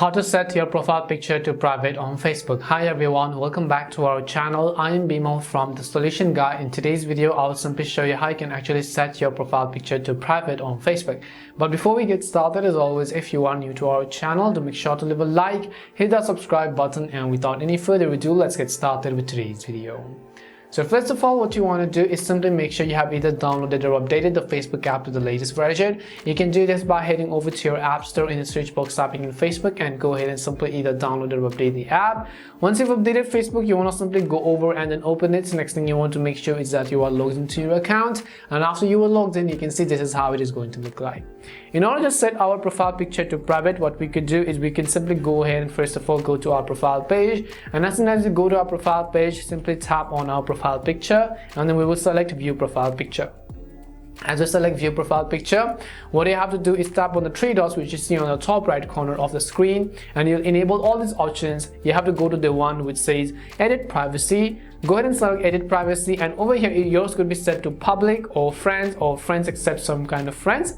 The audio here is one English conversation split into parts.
How to set your profile picture to private on Facebook. Hi everyone, welcome back to our channel. I am Bimal from The Solution Guy. In today's video, I will simply show you how you can actually set your profile picture to private on Facebook. But before we get started, as always, if you are new to our channel, do make sure to leave a like, hit that subscribe button, and without any further ado, let's get started with today's video. So first of all, what you want to do is simply make sure you have either downloaded or updated the Facebook app to the latest version. You can do this by heading over to your app store, in the search box typing in Facebook, and go ahead and simply either download or update the app. Once you've updated Facebook, you want to simply go over and then open it. So next thing you want to make sure is that you are logged into your account, and after you are logged in, you can see this is how it is going to look like. In order to set our profile picture to private, what we could do is we can simply go ahead and first of all go to our profile page, and as soon as you go to our profile page, simply tap on our profile picture, and then we will select view profile picture. As we select view profile picture, what you have to do is tap on the three dots which you see on the top right corner of the screen, and you'll enable all these options. You have to go to the one which says edit privacy. Go ahead and select edit privacy, and over here yours could be set to public or friends except some kind of friends.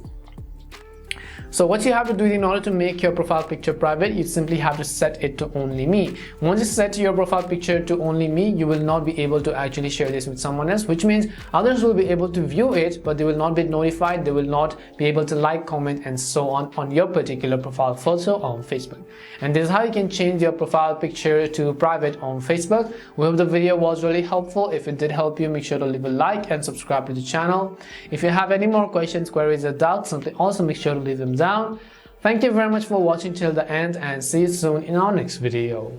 So what you have to do in order to make your profile picture private, you simply have to set it to only me. Once you set your profile picture to only me, you will not be able to actually share this with someone else, which means others will be able to view it, but they will not be notified, they will not be able to like, comment, and so on your particular profile photo on Facebook. And this is how you can change your profile picture to private on Facebook. We hope the video was really helpful. If it did help you, make sure to leave a like and subscribe to the channel. If you have any more questions, queries, or doubts, simply also make sure to leave them down. Thank you very much for watching till the end, and see you soon in our next video.